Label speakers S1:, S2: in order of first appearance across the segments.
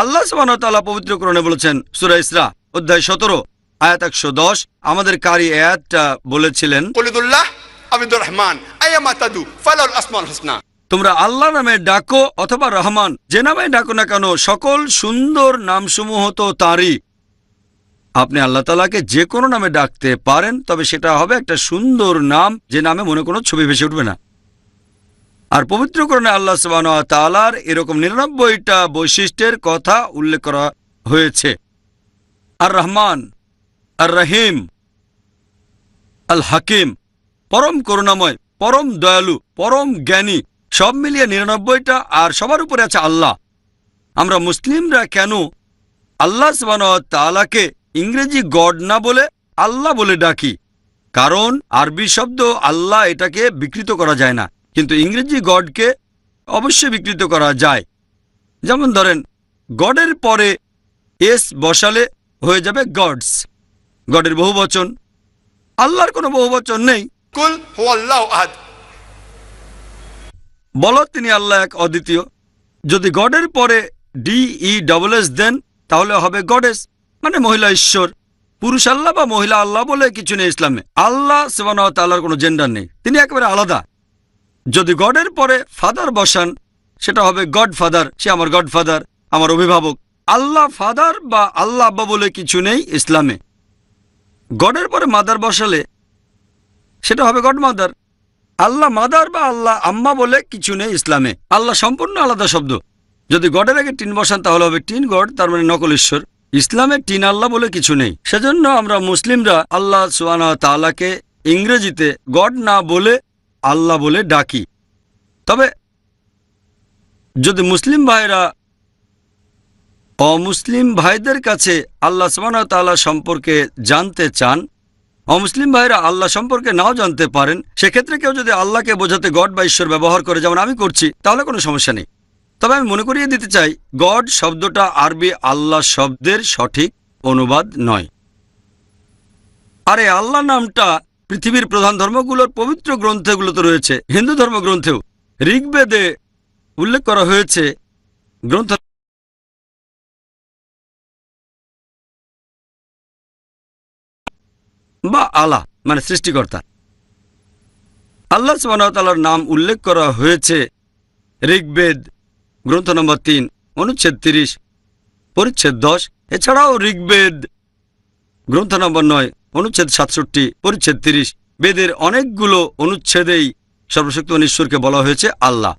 S1: আল্লাহ সুবহানাহু ওয়া তাআলা পবিত্র কোরআনে বলেছেন, সূরা ইসরা অধ্যায় 17 আয়াত 110। আমাদের কারি আয়াতটা বলেছিলেন,
S2: কুলিদুল্লাহ আবিদুর রহমান আইয়ামা তাদু ফালাল আসমাউল হুসনা।
S1: তোমরা আল্লাহ নামে ডাকো অথবা রহমান, যে নামে ডাকো না কেন, সকল সুন্দর নামসমূহ তো তাঁরই। আপনি আল্লাহ তাআলাকে যে কোনো নামে ডাকতে পারেন, তবে সেটা হবে একটা সুন্দর নাম, যে নামে মনে কোনো ছবি ভেসে উঠবে না। আর পবিত্র কোরআনে আল্লাহ সুবহানাহু ওয়া তাআলার এরকম 99টা বৈশিষ্ট্যের কথা উল্লেখ করা হয়েছে। আর রহমান, আর রহিম, আল হাকিম, পরম করুণাময়, পরম দয়ালু, পরম জ্ঞানী, সব মিলিয়ে 99টা। আর সবার উপরে আছে আল্লাহ। আমরা মুসলিমরা কেন আল্লাহ সুবহানাহু ওয়া তাআলাকে ইংরেজি গড না বলে আল্লাহ বলে ডাকি? কারণ আরবি শব্দ আল্লাহ, এটাকে বিকৃত করা যায় না, কিন্তু ইংরেজি গডকে অবশ্যই বিকৃত করা যায়। যেমন ধরেন, গডের পরে এস বসালে হয়ে যাবে গডস, গডের বহুবচন। আল্লাহর কোনো বহুবচন নেই।
S2: কুল হুয়াল্লাহু আহাদ,
S1: বলো তিনি আল্লাহ এক, অদ্বিতীয়। যদি গডের পরে DESS দেন তাহলে হবে গডেস, মানে মহিলা ঈশ্বর। পুরুষ আল্লাহ বা মহিলা আল্লাহ বলে কিছু নেই ইসলামে। আল্লাহ সুবহানাহু ওয়া তাআলার কোনো জেন্ডার নেই, তিনি একেবারে আলাদা। যদি গডের পরে ফাদার বসান, সেটা হবে গড ফাদার, সে আমার গড ফাদার, আমার অভিভাবক। আল্লাহ ফাদার বা আল্লাহ আব্বা বলে কিছু নেই ইসলামে। গডের পরে মাদার বসালে সেটা হবে গড মাদার। আল্লাহ মাদার বা আল্লাহ আম্মা বলে কিছু নেই ইসলামে। আল্লাহ সম্পূর্ণ আলাদা শব্দ। যদি গডের আগে টিন বসান তাহলে হবে টিন গড, তার মানে নকল ঈশ্বর। ইসলামে টিন আল্লাহ বলে কিছু নেই। সেজন্য আমরা মুসলিমরা আল্লাহ সুবহানাহু ওয়া তাআলাকে ইংরেজিতে গড না বলে আল্লাহ বলে ডাকি। তবে যদি মুসলিম ভাইরা অমুসলিম ভাইদের কাছে আল্লাহ সুবহানাহু ওয়া তাআলা সম্পর্কে জানতে চান, অমুসলিম ভাইরা আল্লাহ সম্পর্কে নাও জানতে পারেন, সেক্ষেত্রে কেউ যদি আল্লাহকে বোঝাতে গড বা ঈশ্বর ব্যবহার করে, যেমন আমি করছি, তাহলে কোনো সমস্যা নেই। তবে আমি মনে করিয়ে দিতে চাই, গড শব্দটা আরবি আল্লাহ শব্দের সঠিক অনুবাদ নয়। আর এই আল্লাহ নামটা পৃথিবীর প্রধান ধর্মগুলোর পবিত্র গ্রন্থগুলোতে রয়েছে। হিন্দু ধর্মগ্রন্থেও ঋগ্বেদে উল্লেখ করা হয়েছে। গ্রন্থ বা আলা মানে সৃষ্টিকর্তা। আল্লাহ সুবহানাহু ওয়া তাআলার নাম উল্লেখ করা হয়েছে ঋগ্বেদ গ্রন্থ নম্বর 3 অনুচ্ছেদ 30 পরিচ্ছেদ 10। এছাড়াও ঋগ্বেদ গ্রন্থ নম্বর 9 অনুচ্ছেদ 67 পরিচ্ছেদ 30। বেদের অনেকগুলো অনুচ্ছেদেই সর্বশক্তিমান ঈশ্বরকে বলা হয়েছে আল্লাহ।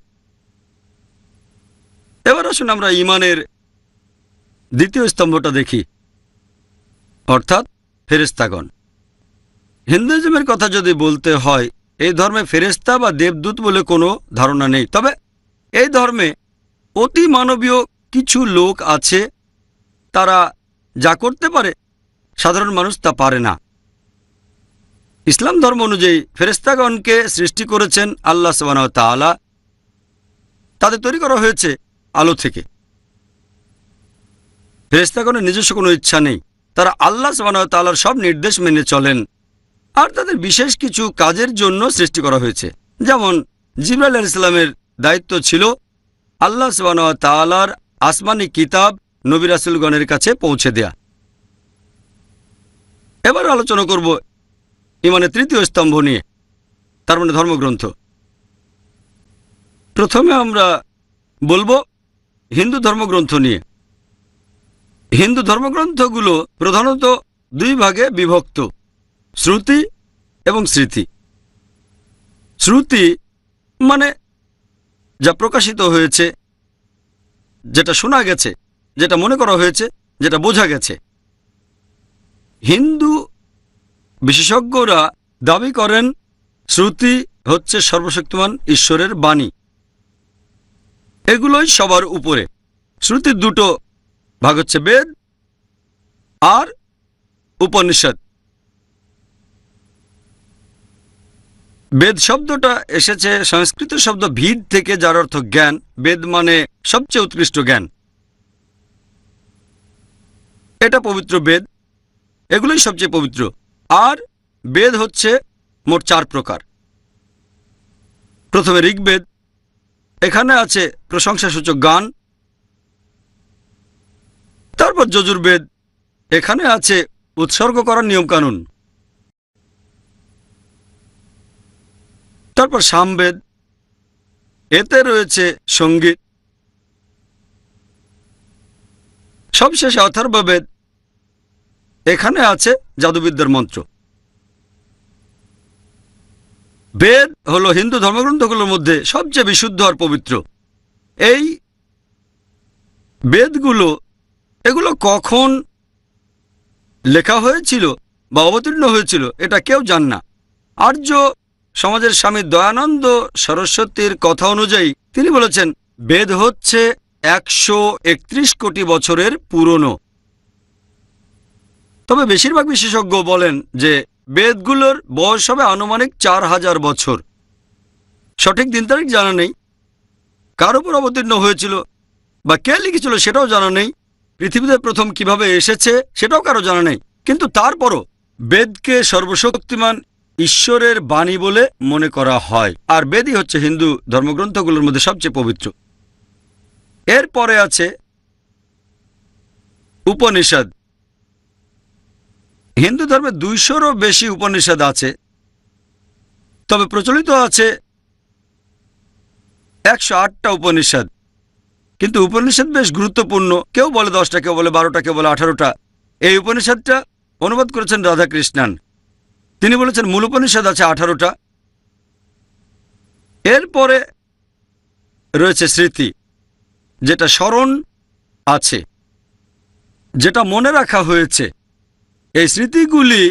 S1: এবার আসুন আমরা ঈমানের দ্বিতীয় স্তম্ভটা দেখি, অর্থাৎ ফেরেশতাগণ। হিন্দুইজমের কথা যদি বলতে হয়, এই ধর্মে ফেরেশতা বা দেবদূত বলে কোনো ধারণা নেই। তবে এই ধর্মে অতি মানবীয় কিছু লোক আছে, তারা যা করতে পারে সাধারণ মানুষ তা পারে না। ইসলাম ধর্ম অনুযায়ী ফেরেশতাগণকে সৃষ্টি করেছেন আল্লাহ সুবহানাহু ওয়া তাআলা। তাদের তৈরি করা হয়েছে আলো থেকে। ফেরেশতাগণের নিজস্ব কোনো ইচ্ছা নেই, তারা আল্লাহ সুবহানাহু ওয়া তাআলার সব নির্দেশ মেনে চলেন। আর তাদের বিশেষ কিছু কাজের জন্য সৃষ্টি করা হয়েছে। যেমন জিবরাইল আলাইহিস সালামের দায়িত্ব ছিল আল্লাহ সুবহানাহু ওয়া তাআলার আসমানি কিতাব নবী রাসূলগণের কাছে পৌঁছে দেয়া। এবার আলোচনা করব ঈমানের তৃতীয় স্তম্ভ নিয়ে, তার মানে ধর্মগ্রন্থ। প্রথমে আমরা বলবো হিন্দু ধর্মগ্রন্থ নিয়ে। হিন্দু ধর্মগ্রন্থগুলো প্রধানত দুই ভাগে বিভক্ত, শ্রুতি এবং স্মৃতি। শ্রুতি মানে যা প্রকাশিত হয়েছে, যেটা শোনা গেছে, যেটা মনে করা হয়েছে, যেটা বোঝা গেছে। হিন্দু বিশেষজ্ঞরা দাবি করেন শ্রুতি হচ্ছে সর্বশক্তিমান ঈশ্বরের বাণী। এগুলোই সবার উপরে। শ্রুতির দুটো ভাগ হচ্ছে বেদ আর উপনিষদ। বেদ শব্দটা এসেছে সংস্কৃত শব্দ ভিদ থেকে, যার অর্থ জ্ঞান। বেদ মানে সবচেয়ে উৎকৃষ্ট জ্ঞান। এটা পবিত্র বেদ, এগুলোই সবচেয়ে পবিত্র। আর বেদ হচ্ছে মোট 4 প্রকার। প্রথমে ঋগ্বেদ, এখানে আছে প্রশংসাসূচক গান। তারপর যজুর্বেদ, এখানে আছে উৎসর্গ করার নিয়মকানুন। তারপর সামবেদ, এতে রয়েছে সঙ্গীত। সবশেষে অথর্ববেদ, এখানে আছে জাদুবিদ্যার মন্ত্র। বেদ হলো হিন্দু ধর্মগ্রন্থগুলোর মধ্যে সবচেয়ে বিশুদ্ধ আর পবিত্র। এই বেদগুলো এগুলো কখন লেখা হয়েছিল বা অবতীর্ণ হয়েছিল এটা কেউ জান না। আর্য সমাজের স্বামী দয়ানন্দ সরস্বতীর কথা অনুযায়ী তিনি বলেছেন বেদ হচ্ছে 131 কোটি বছরের পুরনো। তবে বেশিরভাগ বিশেষজ্ঞ বলেন যে বেদগুলোর বয়স হবে আনুমানিক 4000 বছর। সঠিক দিন তারিখ জানা নেই, কার উপর অবতীর্ণ হয়েছিল বা কে লিখেছিল সেটাও জানা নেই, পৃথিবীতে প্রথম কিভাবে এসেছে সেটাও কারো জানা নেই। কিন্তু তারপরও বেদকে সর্বশক্তিমান ঈশ্বরের বাণী বলে মনে করা হয়, আর বেদই হচ্ছে হিন্দু ধর্মগ্রন্থগুলোর মধ্যে সবচেয়ে পবিত্র। এরপরে আছে উপনিষদ। হিন্দু ধর্মে 200-রও বেশি উপনিষদ আছে, তবে প্রচলিত আছে 108টা উপনিষদ। কিন্তু উপনিষদ বেশ গুরুত্বপূর্ণ, কেউ বলে 10টা, কেউ বলে 12টা, কেউ বলে 18টা। এই উপনিষদটা অনুবাদ করেছেন রাধাকৃষ্ণন। তিনি বলেছেন মূল উপনিষদ আছে 18টা। এরপরে রয়েছে স্মৃতি, যেটা স্মরণ আছে, যেটা মনে রাখা হয়েছে। এই স্মৃতিগুলি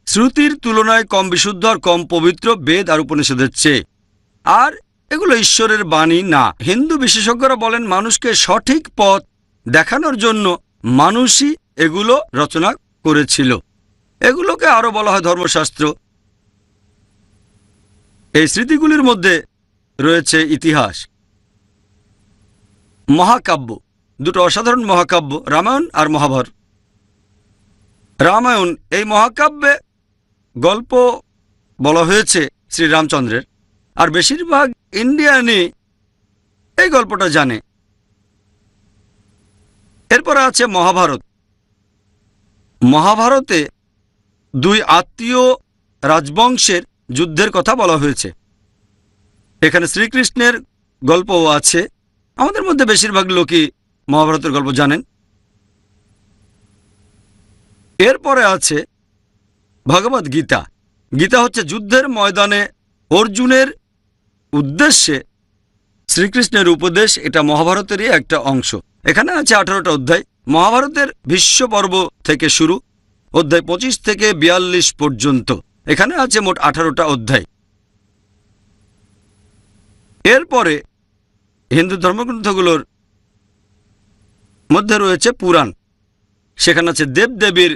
S1: শ্রুতির তুলনায় কম বিশুদ্ধ আর কম পবিত্র বেদ আর উপনিষদের চেয়ে, আর এগুলো ঈশ্বরের বাণী না। হিন্দু বিশেষজ্ঞরা বলেন মানুষকে সঠিক পথ দেখানোর জন্য মানুষই এগুলো রচনা করেছিল। এগুলোকে আরো বলা হয় ধর্মশাস্ত্র। এই স্মৃতিগুলির মধ্যে রয়েছে ইতিহাস, মহাকাব্য, দুটো অসাধারণ মহাকাব্য, রামায়ণ আর মহাভারত। রামায়ণ, এই মহাকাব্যে গল্প বলা হয়েছে শ্রীরামচন্দ্রের, আর বেশিরভাগ ইন্ডিয়ানই এই গল্পটা জানে। এরপরে আছে মহাভারত। মহাভারতে দুই আত্মীয় রাজবংশের যুদ্ধের কথা বলা হয়েছে। এখানে শ্রীকৃষ্ণের গল্পও আছে। আমাদের মধ্যে বেশিরভাগ লোকই মহাভারতের গল্প জানেন। এরপরে আছে ভগবদ গীতা। গীতা হচ্ছে যুদ্ধের ময়দানে অর্জুনের উদ্দেশ্যে শ্রীকৃষ্ণের উপদেশ। এটা মহাভারতেরই একটা অংশ। এখানে আছে 18টা অধ্যায়। মহাভারতের ভীষ্ম পর্ব থেকে শুরু, অধ্যায় 25 থেকে 42 পর্যন্ত। এখানে আছে মোট 18টা অধ্যায়। এরপরে হিন্দু ধর্মগ্রন্থগুলোর মধ্যে রয়েছে পুরাণ। সেখানে আছে দেবদেবীর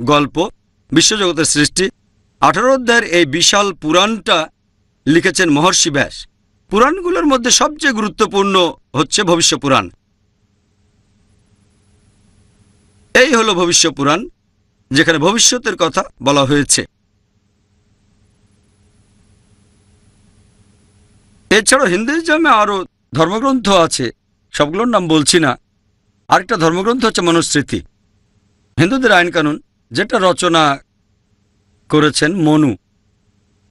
S1: গল্প, বিশ্বজগতের সৃষ্টি। 18 অধ্যায়ের এই বিশাল পুরাণটা লিখেছেন মহর্ষি ব্যাস। পুরাণগুলোর মধ্যে সবচেয়ে গুরুত্বপূর্ণ হচ্ছে ভবিষ্য পুরাণ। এই হলো ভবিষ্য পুরাণ, যেখানে ভবিষ্যতের কথা বলা হয়েছে। এছাড়াও হিন্দুইজমে আরও ধর্মগ্রন্থ আছে, সবগুলোর নাম বলছি না। আরেকটা ধর্মগ্রন্থ হচ্ছে মনুস্মৃতি, হিন্দুদের আইন কানুন, যেটা রচনা করেছেন মনু।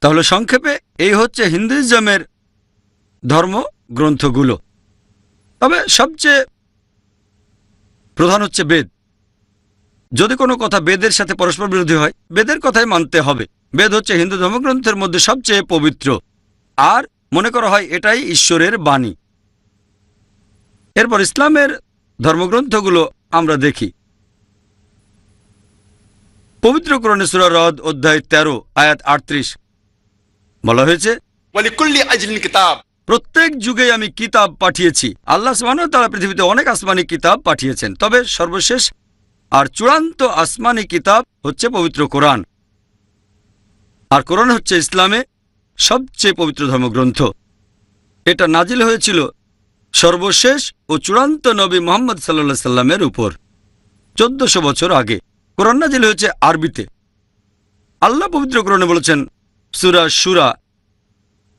S1: তাহলে সংক্ষেপে এই হচ্ছে হিন্দুইজমের ধর্মগ্রন্থগুলো। তবে সবচেয়ে প্রধান হচ্ছে বেদ। যদি কোনো কথা বেদের সাথে পরস্পর বিরোধী হয়, বেদের কথাই মানতে হবে। বেদ হচ্ছে হিন্দু ধর্মগ্রন্থের মধ্যে সবচেয়ে পবিত্র, আর মনে করা হয় এটাই ঈশ্বরের বাণী। এরপর ইসলামের ধর্মগ্রন্থগুলো আমরা দেখি। পবিত্র কোরআনে সূরা রদ অধ্যায় 13 আয়াত 38 বলা হয়েছে,
S2: वलिकुल्लि अजलिन किताब।
S1: প্রত্যেক যুগে আমি কিতাব পাঠিয়েছি। আল্লাহ সুবহানাহু ওয়া তাআলা পৃথিবীতে অনেক আসমানি কিতাব পাঠিয়েছেন, তবে সর্বশেষ আর চূড়ান্ত আসমানি কিতাব হচ্ছে পবিত্র কোরআন। আর কোরআন হচ্ছে ইসলামে সবচেয়ে পবিত্র ধর্মগ্রন্থ। এটা নাজিল হয়েছিল সর্বশেষ ও চূড়ান্ত নবী মুহাম্মদ সাল্লাল্লাহু আলাইহি সাল্লামের উপর 1400 বছর আগে। কোরআন নাজিল হয়েছে আরবিতে। আল্লাহ পবিত্র কোরআনে বলেছেন সূরা শুরা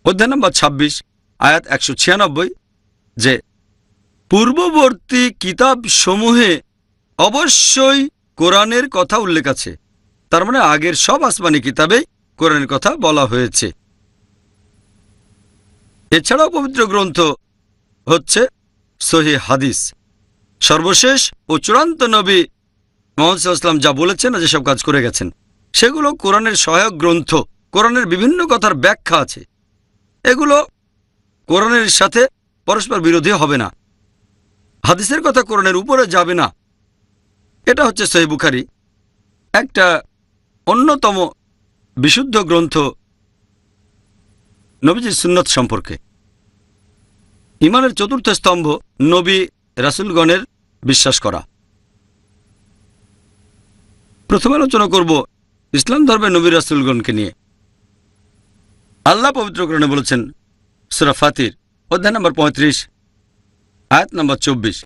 S1: অধ্যায় নম্বর 26 আয়াত 196 যে পূর্ববর্তী কিতাব সমূহে অবশ্যই কোরআনের কথা উল্লেখ আছে। তার মানে আগের সব আসমানি কিতাবেই কোরআনের কথা বলা হয়েছে। এছাড়াও পবিত্র গ্রন্থ হচ্ছে সহিহ হাদিস। সর্বশেষ ও চূড়ান্ত নবী মুহাম্মদ সাল্লাল্লাহু আলাইহি ওয়াসাল্লাম যা বলেছেন আর যেসব কাজ করে গেছেন সেগুলো কোরআনের সহায়ক গ্রন্থ। কোরআনের বিভিন্ন কথার ব্যাখ্যা আছে। এগুলো কোরআনের সাথে পরস্পর বিরোধী হবে না। হাদিসের কথা কোরআনের উপরে যাবে না। এটা হচ্ছে সহিহ বুখারী, একটা অন্যতম বিশুদ্ধ গ্রন্থ নবীজির সুন্নত সম্পর্কে। ঈমানের চতুর্থ স্তম্ভ নবী রাসূলগণের বিশ্বাস করা। প্রথমে আলোচনা করব ইসলাম ধর্মের নবী রাসূলগণকে নিয়ে। আল্লাহ পবিত্র কোরআনে বলেছেন সূরা ফাতির অধ্যায় নম্বর 35 আয়াত নম্বর 24,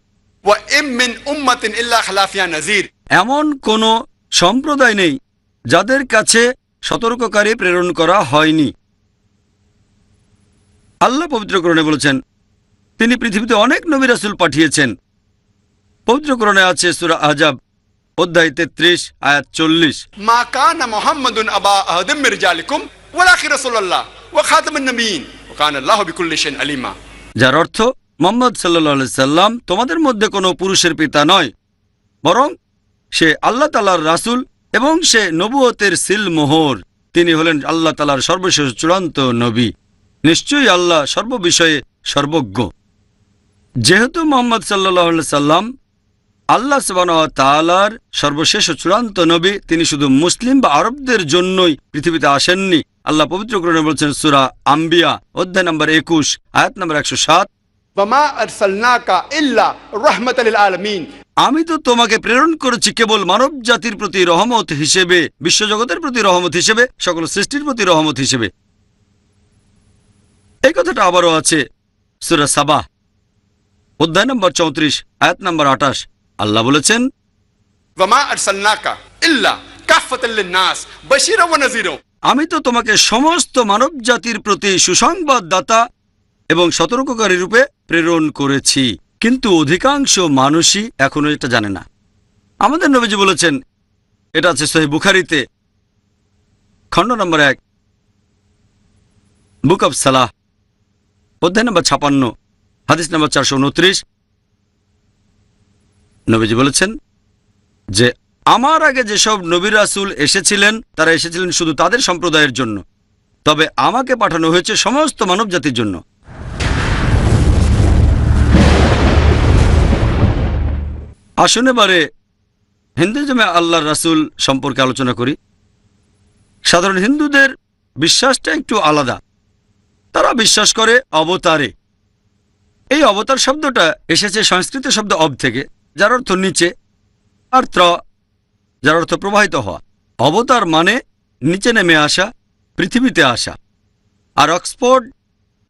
S2: وَإِن مِّنْ أُمَّةٍ إِلَّا خَلَا فِيهَا نَذِيرٌ।
S1: এমন কোন সম্প্রদায় নেই যাদের কাছে সতর্ককারী প্রেরণ করা হয়নি। আল্লাহ পবিত্র কোরআনে বলেছেন তিনি পৃথিবীতে অনেক নবী রাসূল পাঠিয়েছেন। পবিত্র কোরআনে আছে সূরা আহজাব অধ্যায় 33 আয়াত 40,
S2: ما كان محمد أبا أحد من رجالكم ولكن رسول الله وخاتم النبيين وكان الله بكل شيء عليما।
S1: যার অর্থ মুহাম্মদ সাল্লাল্লাহু আলাইহি সাল্লাম তোমাদের মধ্যে কোনো পুরুষের পিতা নয়, বরং সে আল্লাহ তাআলার রাসূল এবং সে নবুয়তের সিলমোহর। তিনি হলেন আল্লাহ তাআলার সর্বশেষ চূড়ান্ত নবী। নিশ্চয়ই আল্লাহ সর্ববিষয়ে সর্বজ্ঞ। যেহেতু মুহাম্মদ সাল্লাল্লাহু আলাইহি সাল্লাম আল্লাহ সুবহানাহু ওয়া তাআলার সর্বশেষ ও চূড়ান্ত নবী, তিনি শুধু মুসলিম বা আরবদের জন্যই পৃথিবীতে আসেননি। আল্লাহ পবিত্র কোরআনে বলেছেন সূরা আম্বিয়া অধ্যায় নম্বর 21 আয়াত নম্বর 107,
S2: وما أرسلناك إلا رحمة للعالمين।
S1: আমি তো তোমাকে প্রেরণ করেছি কেবল মানব জাতির প্রতি রহমত হিসেবে, বিশ্বজগতের প্রতি রহমত হিসেবে, সকল সৃষ্টির প্রতি রহমত হিসেবে। এই কথাটা আবারও আছে সূরা সাবাহ অধ্যায় নম্বর 34 আয়াত নম্বর 28। আল্লাহ বলেছেন
S2: وما أرسلناك إلا كافة للناس بشيرا ونذيرا।
S1: আমি তো তোমাকে সমস্ত মানব জাতির প্রতি সুসংবাদদাতা এবং সতর্ককারী রূপে প্রেরণ করেছি। কিন্তু অধিকাংশ মানুষই এখনো এটা জানে না। আমাদের নবীজি বলেছেন, এটা আছে সহিহ বুখারীতে খণ্ড নম্বর 1 বুক অব সালাহ অধ্যায় নম্বর 56 হাদিস নম্বর 429। নবীজি বলেছেন যে আমার আগে যেসব নবী রাসূল এসেছিলেন তারা এসেছিলেন শুধু তাদের সম্প্রদায়ের জন্য, তবে আমাকে পাঠানো হয়েছে সমস্ত মানব জাতির জন্য। আসুন এবারে হিন্দুইজমে আল্লাহর রাসূল সম্পর্কে আলোচনা করি। সাধারণ হিন্দুদের বিশ্বাসটা একটু আলাদা। তারা বিশ্বাস করে অবতারে। এই অবতার শব্দটা এসেছে সংস্কৃত শব্দ অব থেকে, যার অর্থ নিচে, আর ত্র যার অর্থ প্রবাহিত হওয়া। অবতার মানে নিচে নেমে আসা, পৃথিবীতে আসা। আর অক্সফোর্ড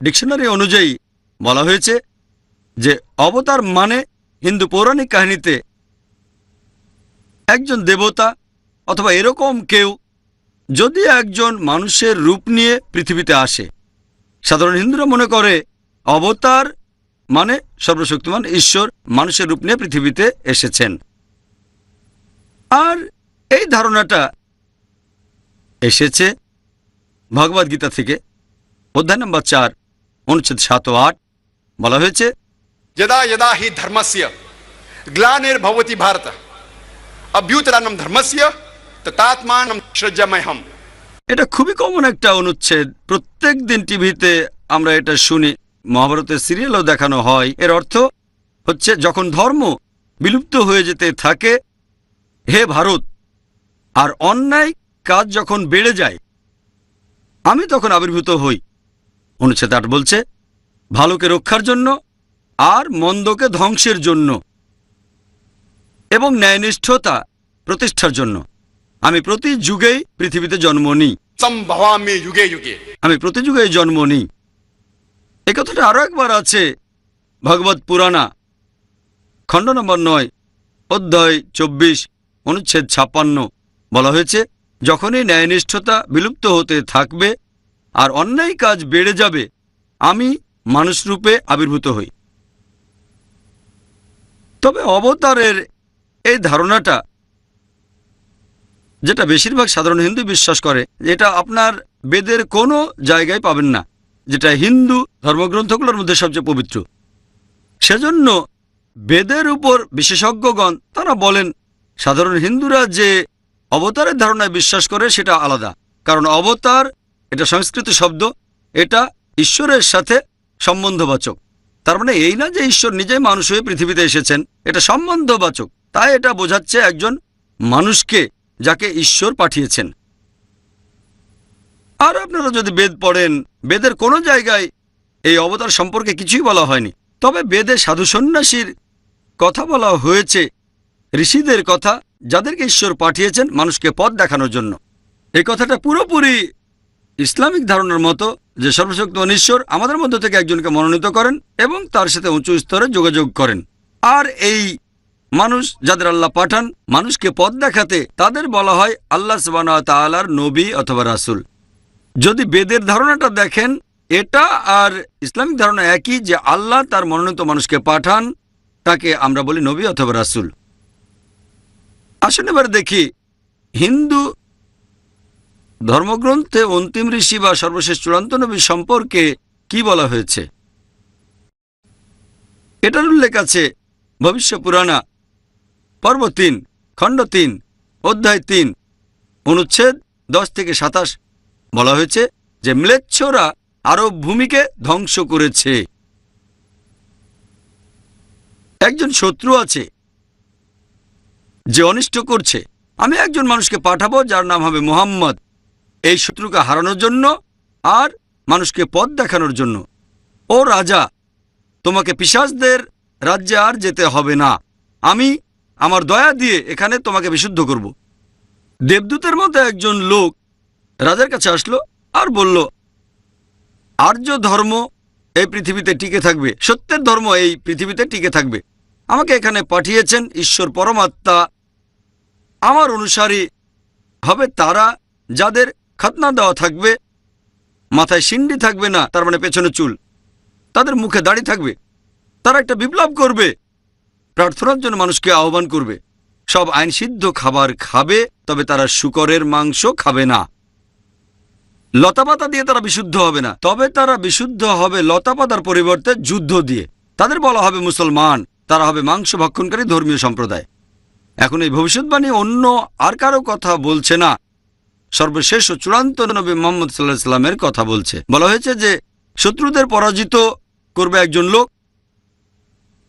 S1: ডিকশনারি অনুযায়ী বলা হয়েছে যে অবতার মানে হিন্দু পৌরাণিক কাহিনীতে একজন দেবতা অথবা এরকম কেউ যদি একজন মানুষের রূপ নিয়ে পৃথিবীতে আসে। সাধারণ হিন্দুরা মনে করে অবতার মানে সর্বশক্তিমান ঈশ্বর মানুষের রূপ নিয়ে পৃথিবীতে এসেছেন। আর এই ধারণাটা এসেছে ভগবদ্গীতা থেকে অধ্যায় নম্বর 4 অনুচ্ছেদ 7 ও 8। বলা হয়েছে
S2: यदा यदा हि धर्मस्य ग्लानिर्भवति भारत अभ्युत्थानं धर्मस्य तदात्मानं सृजाम्यहम्।
S1: এটা খুবই কমন একটা অনুচ্ছেদ। প্রত্যেক দিন টিভিতে আমরা এটা শুনি, মহাভারতের সিরিয়ালও দেখানো হয়। এর অর্থ হচ্ছে যখন ধর্ম বিলুপ্ত হয়ে যেতে থাকে হে ভারত, আর অন্যায় কাজ যখন বেড়ে যায়, আমি তখন আবির্ভূত হই। অনুচ্ছেদ 8 বলছে ভালোকে রক্ষার জন্য আর মন্দকে ধ্বংসের জন্য এবং ন্যায়নিষ্ঠতা প্রতিষ্ঠার জন্য আমি প্রতি যুগেই পৃথিবীতে জন্ম নিই।
S2: संभवामि युगे युगे।
S1: আমি প্রতি যুগেই জন্ম নিই। এই কথাটা আরো একবার আছে ভগবত পুরাণা খণ্ড নম্বর 9 অধ্যায় 24 অনুচ্ছেদ 56। বলা হয়েছে যখনই ন্যায়নিষ্ঠতা বিলুপ্ত হতে থাকবে আর অন্যায় কাজ বেড়ে যাবে, আমি মানুষরূপে আবির্ভূত হই। তবে অবতারের এই ধারণাটা, যেটা বেশিরভাগ সাধারণ হিন্দু বিশ্বাস করে, এটা আপনার বেদের কোনো জায়গায় পাবেন না, যেটা হিন্দু ধর্মগ্রন্থগুলোর মধ্যে সবচেয়ে পবিত্র। সেজন্য বেদের উপর বিশেষজ্ঞগণ তারা বলেন সাধারণ হিন্দুরা যে অবতারের ধারণায় বিশ্বাস করে সেটা আলাদা। কারণ অবতার এটা সংস্কৃত শব্দ, এটা ঈশ্বরের সাথে সম্বন্ধবাচক। তার মানে এই না যে ঈশ্বর নিজেই মানুষ হয়ে পৃথিবীতে এসেছেন, এটা সম্বন্ধবাচক। তাই এটা বোঝাচ্ছে একজন মানুষকে যাকে ঈশ্বর পাঠিয়েছেন। আর আপনারা যদি বেদ পড়েন, বেদের কোনো জায়গায় এই অবতার সম্পর্কে কিছুই বলা হয়নি। তবে বেদে সাধু সন্ন্যাসীর কথা বলা হয়েছে, ঋষিদের কথা, যাদেরকে ঈশ্বর পাঠিয়েছেন মানুষকে পথ দেখানোর জন্য। এই কথাটা পুরোপুরি ইসলামিক ধারণার মতো যে সর্বশক্তিমান ঈশ্বর আমাদের মধ্য থেকে একজনকে মনোনীত করেন এবং তার সাথে উঁচু স্তরে যোগাযোগ করেন। আর এই মানুষ যাদের আল্লাহ পাঠান মানুষকে পথ দেখাতে, তাদের বলা হয় আল্লাহ সুবহানাহু ওয়া তাআলার নবী অথবা রাসূল। যদি বেদের ধারণাটা দেখেন, এটা আর ইসলামিক ধারণা একই, যে আল্লাহ তার মনোনীত মানুষকে পাঠান, তাকে আমরা বলি নবী অথবা রাসূল। আসুন এবার দেখি হিন্দু ধর্মগ্রন্থে অন্তিম ঋষি বা সর্বশেষ চূড়ান্ত নবী সম্পর্কে কি বলা হয়েছে। এটার উল্লেখ আছে ভবিষ্য পুরাণা পর্ব ৩, খণ্ড ৩, অধ্যায় ৩, অনুচ্ছেদ ১০ থেকে ২৭। বলা হয়েছে যে ম্লেচ্ছরা আরব ভূমিকে ধ্বংস করেছে। একজন শত্রু আছে যে অনিষ্ট করছে, আমি একজন মানুষকে পাঠাবো যার নাম হবে মুহাম্মদ, এই শত্রুকে হারানোর জন্য আর মানুষকে পথ দেখানোর জন্য। ও রাজা, তোমাকে পিশাচদের রাজ্যে আর যেতে হবে না, আমি আমার দয়া দিয়ে এখানে তোমাকে বিশুদ্ধ করব। দেবদূতের মতো একজন লোক রাজার কাছে আসলো আর বলল, আর্য ধর্ম এই পৃথিবীতে টিকে থাকবে, সত্যের ধর্ম এই পৃথিবীতে টিকে থাকবে। আমাকে এখানে পাঠিয়েছেন ঈশ্বর পরমাত্মা। আমার অনুসারী হবে তারা যাদের খাতনা দেওয়া থাকবে, মাথায় সিন্ডি থাকবে না, তার মানে পেছনে চুল, তাদের মুখে দাড়ি থাকবে। তারা একটা বিপ্লব করবে, প্রার্থনার জন্য মানুষকে আহ্বান করবে। সব আইনসিদ্ধ খাবার খাবে, তবে তারা শূকরের মাংস খাবে না। লতাপাতা দিয়ে তারা বিশুদ্ধ হবে না, তবে তারা বিশুদ্ধ হবে লতাপাতার পরিবর্তে যুদ্ধ দিয়ে। তাদের বলা হবে মুসলমান, তারা হবে মাংস ভক্ষণকারী ধর্মীয় সম্প্রদায়। এখন এই ভবিষ্যৎবাণী অন্য আর কারো কথা বলছে না, সর্বশেষ ও চূড়ান্ত নবী মুহাম্মদ সাল্লাল্লাহু আলাইহি ওয়াসাল্লামের কথা বলছে। বলা হয়েছে যে শত্রুদের পরাজিত করবে একজন লোক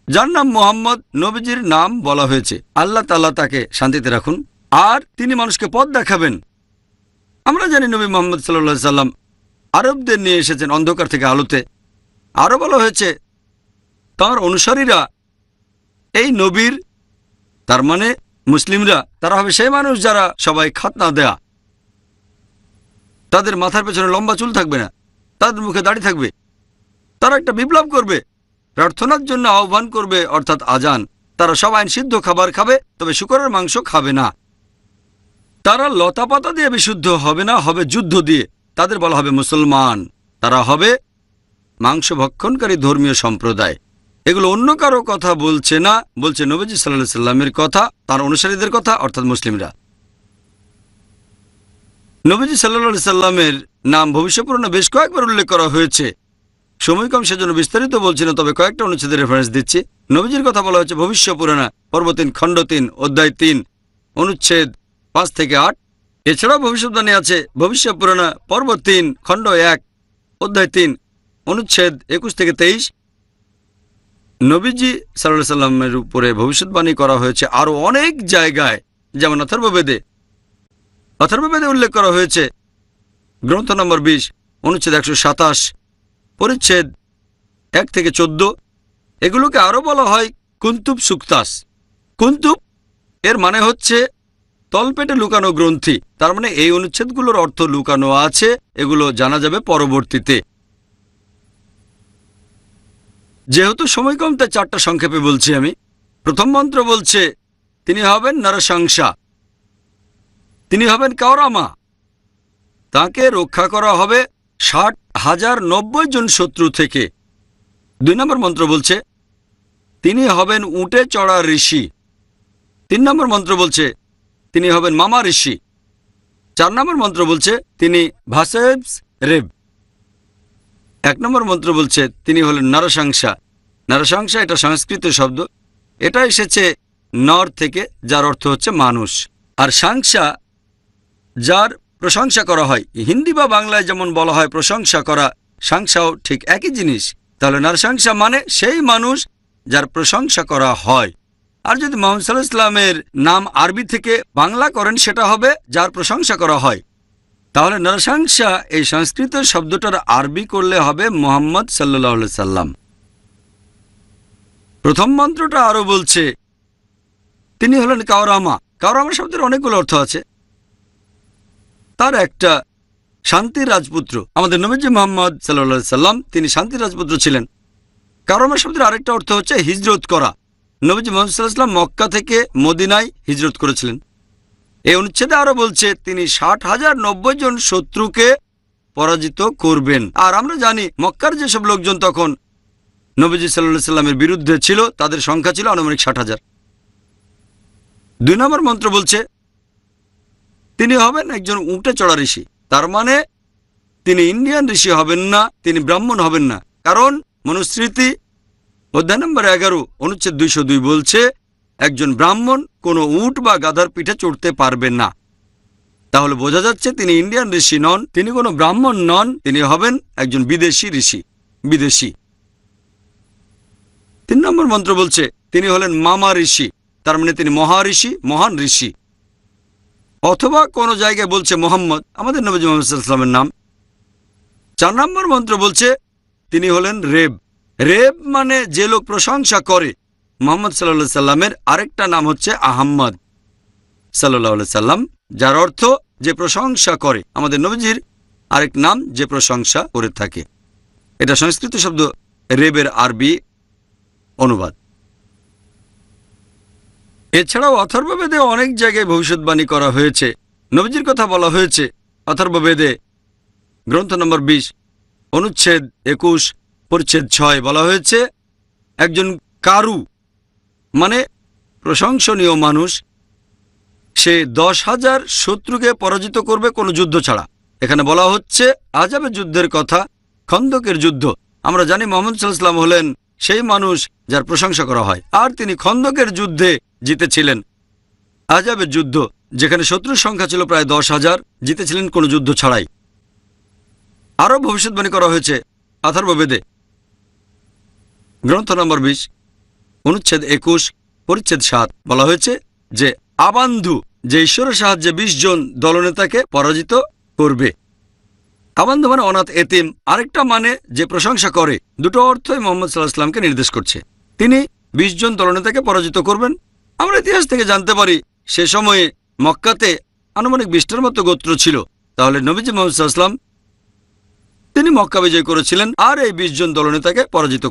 S1: যার নাম মুহাম্মদ, নবীজির নাম বলা হয়েছে। আল্লাহ তাআলা তাকে শান্তিতে রাখুন, আর তিনি মানুষকে পথ দেখাবেন। আমরা জানি নবী মুহাম্মদ সাল্লাল্লাহু আলাইহি ওয়াসাল্লাম আরবদের নিয়ে এসেছেন অন্ধকার থেকে আলোতে। আরও বলা হয়েছে তাঁর অনুসারীরা এই নবীর, তার মানে মুসলিমরা, তারা হবে সেই মানুষ যারা সবাই খাতনা দেয়া। তাদের মাথার পেছনে লম্বা চুল থাকবে না, তাদের মুখে দাড়ি থাকবে। তারা একটা বিপ্লব করবে, প্রার্থনার জন্য আহ্বান করবে, অর্থাৎ আজান। তারা সব আইন সিদ্ধ খাবার খাবে, তবে শূকরের মাংস খাবে না। তারা লতাপাতা দিয়ে বিশুদ্ধ হবে না, হবে যুদ্ধ দিয়ে। তাদের বলা হবে মুসলমান, তারা হবে মাংস ভক্ষণকারী ধর্মীয় সম্প্রদায়। এগুলো অন্য কারো কথা বলছে না, বলছে নবীজি সাল্লাল্লাহু আলাইহি সাল্লামের কথা, তার অনুসারীদের কথা, অর্থাৎ মুসলিমরা। নবীজি সাল্লাল্লাহু আলাইহি সাল্লামের নাম ভবিষ্য পুরাণে বেশ কয়েকবার উল্লেখ করা হয়েছে। সময় কম, সেজন্য বিস্তারিত বলছি না, তবে কয়েকটা অনুচ্ছেদের রেফারেন্স দিচ্ছি। নবীজির কথা বলা হয়েছে ভবিষ্য পুরাণে পর্ব ৩, খণ্ড ৩, অধ্যায় ৩, অনুচ্ছেদ ৫ থেকে ৮। এছাড়াও ভবিষ্যৎবাণী আছে ভবিষ্য পুরাণে পর্ব ৩, খণ্ড ১, অধ্যায় ৩, অনুচ্ছেদ ২১ থেকে ২৩। নবীজি সাল্লাল্লাহু আলাইহি সাল্লামের উপরে ভবিষ্যৎবাণী করা হয়েছে আরও অনেক জায়গায়, যেমন অথর্ববেদে উল্লেখ করা হয়েছে গ্রন্থ নম্বর ২০, অনুচ্ছেদ ১২৭, পরিচ্ছেদ ১ থেকে ১৪। এগুলোকে আরও বলা হয় কুন্তুব সুক্তাস। কুন্তুব এর মানে হচ্ছে তলপেটে লুকানো গ্রন্থি। তার মানে এই অনুচ্ছেদগুলোর অর্থ লুকানো আছে, এগুলো জানা যাবে পরবর্তীতে। যেহেতু সময় কম, তাই ৪টা সংক্ষেপে বলছি আমি। প্রথম মন্ত্র বলছে তিনি হবেন নরসংসা, তিনি হবেন কাওরামা, তাকে রক্ষা করা হবে ৬০,০৯০ জন শত্রু থেকে। ২ নম্বর মন্ত্র বলছে তিনি হবেন উটে চড়া ঋষি, 3 নম্বর মন্ত্র বলছে তিনি হবেন মামা ঋষি। 4 নম্বর মন্ত্র বলছে তিনি ভাসেবস রেব। 1 নম্বর মন্ত্র বলছে তিনি হলেন নরসাংসা। নরসাংসা এটা সংস্কৃত শব্দ, এটা এসেছে নর থেকে, যার অর্থ হচ্ছে মানুষ। আর সাংসা যার প্রশংসা করা হয়, হিন্দি বা বাংলায় যেমন বলা হয় প্রশংসা করা, সাংসাও ঠিক একই জিনিস। তাহলে নরসাংসা মানে সেই মানুষ যার প্রশংসা করা হয়। আর যদি মোহাম্মদ সাল্লাল্লাহু আলাইহি ওয়াসাল্লামের নাম আরবি থেকে বাংলা করেন, সেটা হবে যার প্রশংসা করা হয়। তাহলে নরসাংসা এই সংস্কৃত শব্দটার আরবি করলে হবে মোহাম্মদ সাল্লাল্লাহু আলাইহি সাল্লাম। প্রথম মন্ত্রটা আরো বলছে তিনি হলেন কাওরামা। কাওরামা শব্দের অনেকগুলো অর্থ আছে, তার একটা শান্তির রাজপুত্র। আমাদের নবীজি মুহাম্মদ সাল্লাল্লাহু আলাইহি সাল্লাম তিনি শান্তির রাজপুত্র ছিলেন। কাওরামা শব্দের আরেকটা অর্থ হচ্ছে হিজরত করা। নবীজি মুহাম্মদ সাল্লাল্লাহু আলাইহি সাল্লাম মক্কা থেকে মদিনায় হিজরত করেছিলেন। এই অনুচ্ছেদে আরো বলছে তিনি 60,090 জন শত্রুকে পরাজিত করবেন। আর আমরা জানি মক্কার যেসব লোকজন তখন নবীজি সাল্লাল্লাহু আলাইহি সাল্লামের বিরুদ্ধে ছিল, তাদের সংখ্যা ছিল আনুমানিক 60,000। 2 নম্বর মন্ত্র বলছে তিনি হবেন একজন উটে চড়া ঋষি। তার মানে তিনি ইন্ডিয়ান ঋষি হবেন না, তিনি ব্রাহ্মণ হবেন না। কারণ মনুস্মৃতি অধ্যায় নম্বর 11 অনুচ্ছেদ 202 বলছে একজন ব্রাহ্মণ কোনো উট বা গাধার পিঠে চড়তে পারবেন না। তাহলে বোঝা যাচ্ছে তিনি ইন্ডিয়ান ঋষি নন, তিনি কোনো ব্রাহ্মণ নন, তিনি হবেন একজন বিদেশি ঋষি, বিদেশি। 3 নম্বর মন্ত্র বলছে তিনি হলেন মামা ঋষি। তার মানে তিনি মহাঋষি, মহান ঋষি। অথবা কোনো জায়গায় বলছে মোহাম্মদ, আমাদের নবী মুহাম্মদ সাল্লাল্লাহু আলাইহি ওয়াসাল্লামের নাম। 4 নম্বর মন্ত্র বলছে তিনি হলেন রেব। রেব মানে যে লোক প্রশংসা করে। মুহাম্মদ সাল্লাল্লাহু আলাইহি সাল্লামের আরেকটা নাম হচ্ছে আহম্মদ সাল্লাল্লাহু আলাইহি সাল্লাম, যার অর্থ যে প্রশংসা করে। আমাদের নবীজির আরেক নাম যে প্রশংসা করে থাকে। এটা সংস্কৃত শব্দ রেবের আরবি অনুবাদ। এছাড়াও অথর্ববেদে অনেক জায়গায় ভবিষ্যৎবাণী করা হয়েছে। নবীজির কথা বলা হয়েছে অথর্ববেদে গ্রন্থ নম্বর 20 অনুচ্ছেদ 21 পরিচ্ছেদ 6 বলা হয়েছে একজন কারু মানে প্রশংসনীয় মানুষ, সে 10,000 শত্রুকে পরাজিত করবে কোনো যুদ্ধ ছাড়া। এখানে বলা হচ্ছে আহজাবের যুদ্ধের কথা, খন্দকের যুদ্ধ। আমরা জানি মুহাম্মদ সাল্লাল্লাহু আলাইহি ওয়াসাল্লাম হলেন সেই মানুষ যার প্রশংসা করা হয়, আর তিনি খন্দকের যুদ্ধে জিতেছিলেন। আহজাবের যুদ্ধ যেখানে শত্রুর সংখ্যা ছিল প্রায় 10,000, জিতেছিলেন কোনো যুদ্ধ ছাড়াই। আরও ভবিষ্যৎবাণী করা হয়েছে অথর্ববেদে গ্রন্থ নম্বর 20 অনুচ্ছেদ 21 পরিচ্ছেদ 7 বলা হয়েছে যে আবান্ধু যে ঈশ্বরের সাহায্যে 20 জন দলনেতাকে পরাজিত করবে। আবান্ধু মানে অনাথ এতিম, আরেকটা মানে যে প্রশংসা করে। দুটো অর্থই মুহাম্মদ সাল্লাল্লাহু আলাইহি ওয়াসাল্লামকে নির্দেশ করছে। তিনি 20 জন দলনেতাকে পরাজিত করবেন। আমরা ইতিহাস থেকে জানতে পারি সে সময়ে মক্কাতে আনুমানিক 20টার মতো গোত্র ছিল। তাহলে নবীজি মুহাম্মদ সাল্লাল্লাহু আলাইহি ওয়াসাল্লাম তিনি মক্কা বিজয় করেছিলেন আর এই 20 জন দলনেতাকে পরাজিত